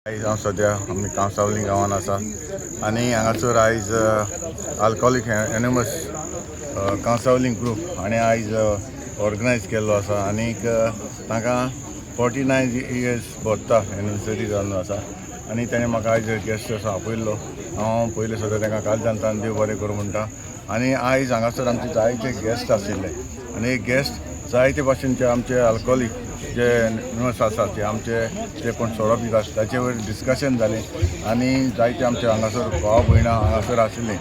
आयज हांव सद्या आमी कांसावली गांवांत आसा आनी हांगासर आयज अल्कोहोलीक एनोमस कांसावली ग्रूप हाणें आयज ऑर्गनायज केल्लो आसा आनीक तांकां 49 इयर्स भरता एनिवर्सरी जावन आसा आनी तेणें म्हाका आयज गेस्ट असो आपयल्लो. हांव पयलीं सद्या तांकां काल जाणटान देव बरें करूं म्हणटा. आनी आयज हांगासर आमचे जायते गेस्ट आशिल्ले आनी गेस्ट जायते भाशेनचे आमचे अल्कोहोलीक जे न्यूज आसा ते आमचे जे कोण सोरो पितात ताचे वयर डिस्कशन जालें आनी जायते आमचे हांगासर भाव भयणां हांगासर आशिल्लीं.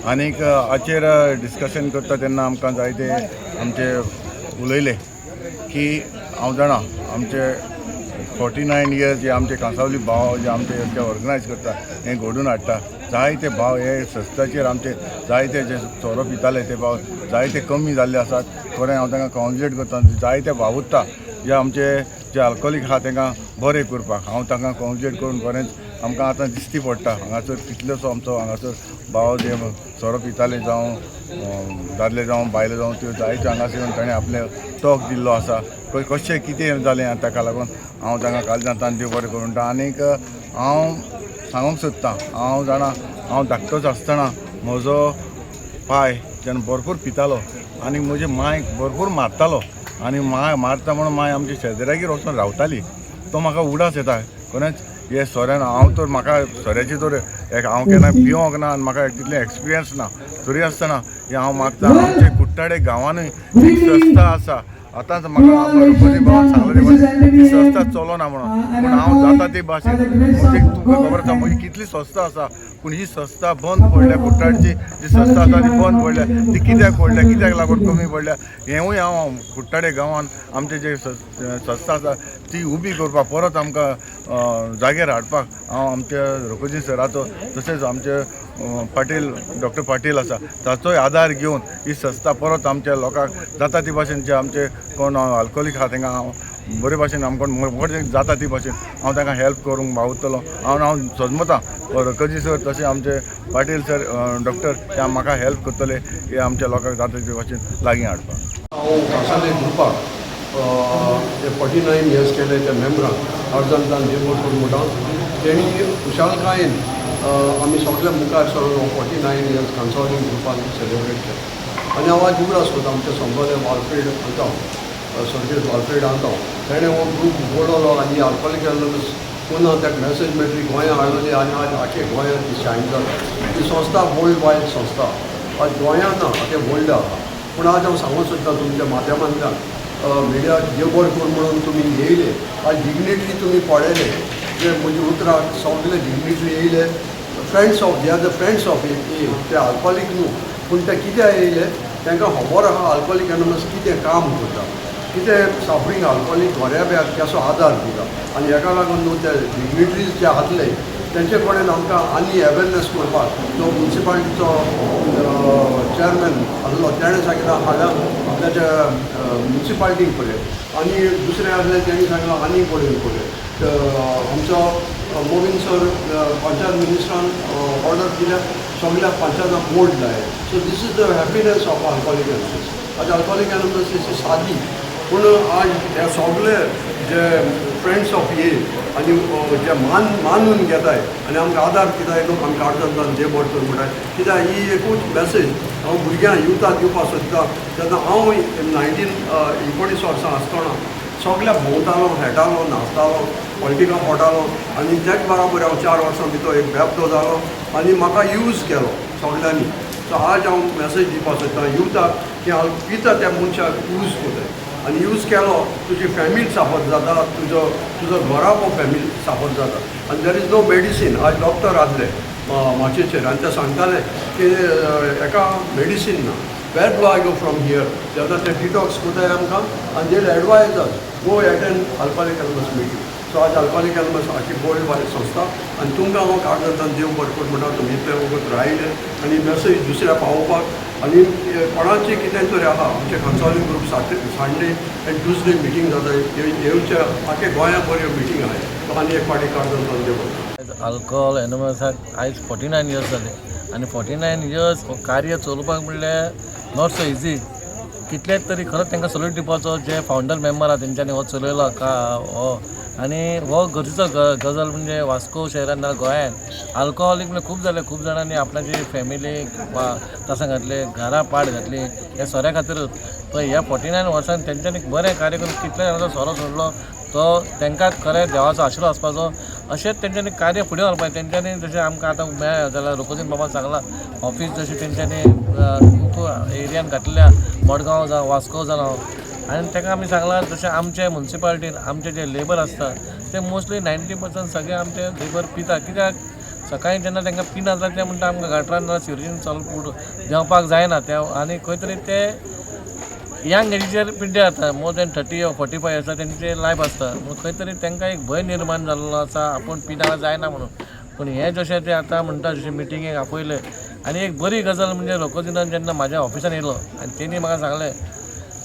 आनीक हाचेर डिस्कशन करता तेन्ना आमकां जायते आमचे उलयले की हांव जाणा आमचे 49 इयर्स जे आमचे कांसावली भाव जे आमचे ऑर्गनायज करता हें घडोवन हाडटा. जायते भाव हे संस्थाचेर आमचे जायते जे सोरो पिताले ते भाव जायते कमी जाल्ले आसात. खरें हांव तांकां कॉन्ग्रेट करता. जायते भाव उत्ता जे आमचे जे अल्कोहोलीक आहा तांकां बरें करपाक हांव तांकां कॉन्ग्रेट करून खरेंच आमकां आतां दिश्टी पडटा हांगासर कितलोसो आमचो हांगासर भाव जे सोरो पिताले जावं दादले जावं बायले जावं त्यो जायत्यो हांगासर येवन ताणें आपले टॉक दिल्लो आसा. कशें कितें जालें ताका लागून हांव तांकां काल जाणटान देव बरें करूं म्हणटा. आनीक हांव सांगूंक सोदतां हांव जाणा हांव धाकटोच आसतना म्हजो पाय जेन्ना भरपूर पितालो आनी म्हजी मांय भरपूर मारतालो आनी मांय मारता म्हणून मांय आमच्या शेजाऱ्यागेर वचून रावताली. तो म्हाका उडास येता खरेंच हे सोऱ्यान हांव तर म्हाका सोऱ्याची तर हांव केन्ना पिवंक ना आनी म्हाका तितलें एक्सपिरियन्स ना. तरी आसतना हे हांव मारता. आमचे कुट्टाडे गांवांनूय एक संस्था आसा. आतांच म्हाका रघुपती भावान सांगलें ती संस्था चलोना म्हणून पूण हांव जाता ते भाशेन म्हणजे तुमकां खबर आसा म्हजी कितली संस्था आसा पूण ही संस्था बंद पडल्या. कुट्टाडची जी संस्था आसा ती बंद पडल्या. ती कित्याक पडल्या कित्याक लागून कमी पडल्या हेंवूय हांव कुट्टाडे गांवांत आमचे जे संस्था आसा ती उबी करपाक परत आमकां जाग्यार हाडपाक हांव आमच्या रघुपती सराचो तशेंच आमचे पाटील डॉक्टर पाटील आसा ताचोय आदार घेवन ही संस्था परत आमच्या लोकांक जाता ती भाशेन जे आमचे कोण अल्कोहोलीक आहा तांकां हांव बरे भाशेन आमकां जाता ती भाशेन हांव तांकां हेल्प करूंक भावतलो. हांव सजमतां रघुपती सर तशें आमचे पाटील सर डॉक्टर ते म्हाका हेल्प करतले हे आमच्या लोकांक जाता ती भाशेन लागीं हाडपाक. हांव कांसावली ग्रुपाक जे 49 इयर्स केले त्या मेंबरांक अर्जंतान देव करून म्हणटा तेणी खुशालकायेन आमी सगळे मुखार सरून 49 इयर्स कांसावली ग्रुपान सेलिब्रेट केले. आनी हांव आज उगडास करता आमचे संबंद वालपेड आतां सर्गेट वालपेड आतां तेणें हो ग्रूप घडवलो आनी अल्कोहोलीक एनोमस पुन्हा ताका मॅसेज मेळटली गोंयांत हाडली आनी आज आख्खे गोंयांत ती शायन जाता. ही संस्था वर्ल्ड वायड संस्था आज गोंयांत ना आख्खे वर्ल्ड आहा. पूण आज हांव सांगूंक सोदतां तुमच्या माध्यमांतल्यान मिडिया देव बरें करून म्हणून तुमी येयले आज डिग्निटरी तुमी पळयले जे म्हजी उतरां सगळे डिग्निटरी येयले friends of they are the friends of ते अल्कोहोलीक न्हू पूण ते कित्याक येयले तांकां खबर आहा अल्कोहोलीक एनोमस कितें काम करता कितें सफरींग अल्कोहोलीक गोऱ्याब्याक कसो आदार दिता. आनी हेका लागून न्हू ते डिग्निटरीज जे आसले तेंचे कडेन आमकां आनी अवेरनेस करपाक जो म्युनिसिपालिटीचो चेअरमॅन आसलो तेणें सांगलां हाडा आपल्याच्या म्युनिसिपालिटीक पळय आनी दुसरें आसलें तेणी सांगलां आनी पळय आमचो मोविन सर पंचायत मिनिस्टरान ऑर्डर दिल्या सगळ्या पंचायतांक बोर्ड जाय. So this is the happiness of alcoholic anonymous. आज अल्कोहोलीक एनोमस इज सादी पूण आज हे सगळे जे फ्रेंड्स ऑफ ये आनी जे मानून घेताय आनी आमकां आदार दिताय लोक आमकां अर्जंतान देव बरें करून म्हणटाय कित्याक ही एकूच मॅसेज हांव भुरग्यांक युथाक दिवपाक सोदतां. तेन्ना हांव 1919 वर्सां आसतना सगळ्या भोंवतालो खेळटालो नाचतालो पॉलिटिकान पडटालो आनी तेच बराबर हांव 4 वर्सां भितर एक बेबदो जालो आनी म्हाका यूज केलो सगळ्यांनी. सो आज हांव मॅसेज दिवपाक सोदतां युथाक की हांव पिता त्या मनशाक यूज कोताय आनी यूज केलो तुजी फॅमिली साफर जाता तुजो घराको फॅमिली साफर जाता आनी देर इज नो मेडिसीन. आज डॉक्टर आसले माचयेचेर आनी ते सांगताले की हेका मेडिसीन ना where do I go from here तेन्ना ते डिटॉक्स कोताय आमकां आनी there advise us go attend alcoholic anonymous meeting. So आज अल्कोहोलीक एनोमस आख्खी वर्ल्ड वायड संस्था आनी तुमकां हांव कागदांतान देव बरें करून म्हणटा तुमी इतले वगत रायले आनी मॅसेज दुसऱ्या पावोवपाक आनी कोणाचें कितें तरी आहा आमचे कांसावली ग्रूप संडे आनी ट्युजडे मिटींग जाता येवच्या आख्खे गोंयांत बऱ्यो मिटींग आहाय आनी एक फावटी कागदांतान देव बरें. अल्कोहोल एनोमसाक आयज 49 इयर्स जाले आनी 49 इयर्स हो कार्य चलोवपाक म्हणल्यार नॉट सो इजी. कितलेच तरी खरोच तांकां सल्यूट दिवपाचो जे फावंडर मेंबर आहा तेंच्यांनी हो चलयलो हो आनी हो गरजेचो गजाल म्हणजे वास्को शहरान ना गोंयांत अल्कोहोलीक म्हणजे खूब जाणांनी आपल्याची फॅमिलीक वा प्रसंगातले घरा पाड घातली हे सोऱ्या खातीरूच. पण ह्या 49 वर्सान तेंच्यांनी बरें कार्य करून कितले जाणांचो सोरो सोडलो तो तांकां खरें देवाचो आशिर्वाद आसपाचो. अशेंच तेंच्यांनी कार्य फुडें व्हरपाचें. तेंच्यांनी जशें आमकां आतां मेळ्ळें जाल्यार रुकोजीन बाबा सांगलां ऑफीस जशें तेंच्यांनी खूब एरियान घातलेल्या मडगांव जावं वास्को जावं. आनी ताका आमी सांगलां जशें आमचे म्युन्सिपालिटीन आमचे जे लेबर आसता ते मोस्टली 90% सगळे आमचे लेबर पिता. कित्याक सकाळीं जेन्ना तांकां पिना जाता ते म्हणटा आमकां गटरान ना सिवरीन चल देंवपाक जायना ते. आनी खंय तरी ते यंग एजीचेर पिड्डे जाता मोर दॅन 30 or 45 years तेंचे लायफ आसता. खंय तरी तांकां एक भंय निर्माण जाल्लो आसा आपूण पिना जायना म्हणून. पूण हें जशें ते आतां म्हणटा जशें मिटिंगेक आपयलें. आनी एक बरी गजाल म्हणजे लोकोजिनान जेन्ना म्हाज्या ऑफिसान येयलो आनी तेणी म्हाका सांगलें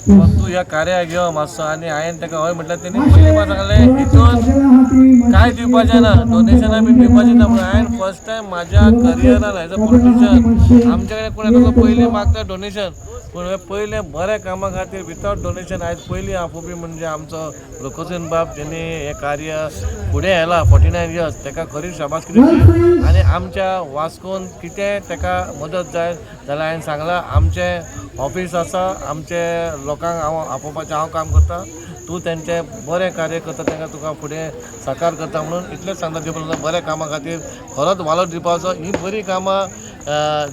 तूं ह्या कार्याक यो मातसो. आनी हांवें ताका हय म्हटल्यार तेणी पयलीं म्हाका सांगलें हितून कांय दिवपाचें ना, डोनेशनां बी दिवपाचें ना. पूण हांवें फर्स्ट टायम म्हाज्या करियरान एज अ पॉलिटिशियन आमचे कडेन कोण येता तो पयलीं मागता डोनेशन. पूण हे पयलें बऱ्या कामा खातीर विथआवट डोनेशन आयज पयलीं आपोवपी म्हणजे आमचो रुकोजीन बाब जेणी हें कार्य फुडें व्हेलां 49 years ताका खरी शाबासकी दिवची. आनी आमच्या वास्कोन कितें ताका मदत जाय जाल्यार हांवें सांगलां आमचें ऑफीस आसा, आमचे लोकांक हांव आपोवपाचें हांव काम करतां. तूं तेंचें बरें कार्य करता तांकां तुका फुडें साकार करता म्हणून इतलेंच सांगता. दिवपाक बऱ्या कामा खातीर खरोच वालोर दिवपाचो. ही बरी कामां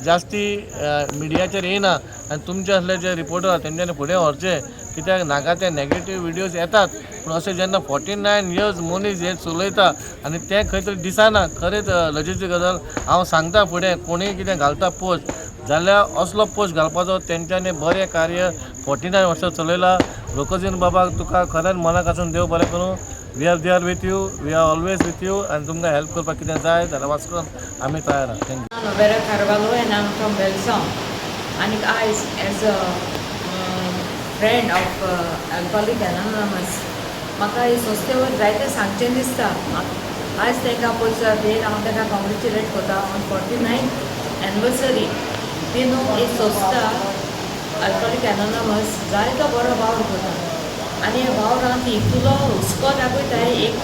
जास्ती मिडियाचेर येयना आनी तुमचे असले जे रिपोर्टर आसा तेंच्यांनी फुडें व्हरचे. कित्याक नाका ते नॅगेटीव विडियोज येतात पूण अशें जेन्ना 49 years मनीस हे चलयता आनी तें खंय तरी दिसना खरेंच लजेची गजाल. हांव सांगता फुडें कोणूय कितें घालता पोस्ट जाल्यार असलो पोस्ट घालपाचो. तेंच्यांनी बरें कार्य 49 वर्सां चलयलां. रुकोजीन बाबाक तुका खरेंच मनाक आसून देव बरें करूं. We are there with you, we are always with you. आनी तुमकां हेल्प करपाक कितें जाय जाल्यार वास्कोन आमी तयार आहा. Thank you. Vera Carvalho and I'm from Belgaum. And I, as a friend of Alcoholics Anonymous, म्हाका ही संस्थेवर जायतें सांगचें दिसता. आयज तांकां पयसो देन हांव तांकां कॉंग्रेच्युलेट करता ऑन 49th एनिवर्सरी. ती न्हू ही संस्था अल्कोहलिक एनोनमस जायतो बरो वावर करता. आनी ह्या वावरांत इतलो हुस्को दाखयताय. एक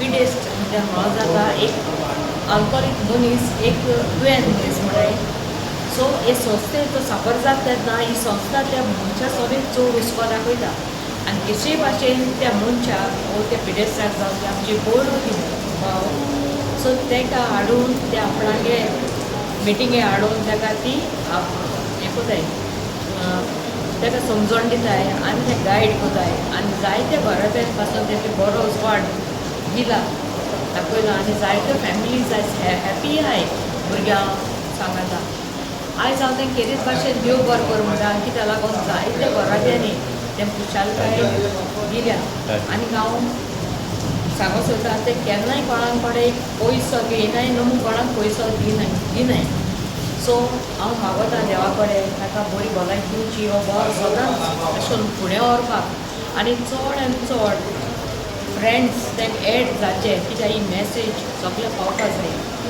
पिडेस्ट म्हणजे हांव जाता एक अल्कोहलिक मनीस एक दुयेंत मनीस म्हणाय. सो हे संस्थेचो सापर जाता तेन्ना ही संस्था त्या मनशा सोबीत चड हुस्को दाखयता. आनी केशे भाशेन त्या मनशाक वो त्या पिडेस्टाक जावं ते आमची बोर्ड भाव सो ताका हाडून त्या आपणागे मिटिंगे हाडून ताका ती हें कोताय ताका समजण दिताय आनी ते गायड कोताय. आनी जायते घराचे पासून तेचे बरो वाड दिला दाखयला. आनी जायत्यो फॅमिलीज आयज हॅपी आहाय भुरग्यांक सांगाता. आयज हांव तें केरीत भाशेन देव बरें कर म्हणटा. कित्याक लागून जायते घराच्यांनी तें खुशालकाय दिल्या. आनी हांव सांगूंक सोदता ते केन्नाय कोणाक कोणें एक पयसो घेयनाय न्हू कोणाक पयसो दिनाय. सो हांव मागोता देवा कडेन ताका बरी भलायकी दिवची. हो भाव सदांच अशें फुडें व्हरपाक आनी चड आनी चड फ्रेंड्स तें एड जावचे. कित्याक ही मॅसेज सगळें पावपाक जाय.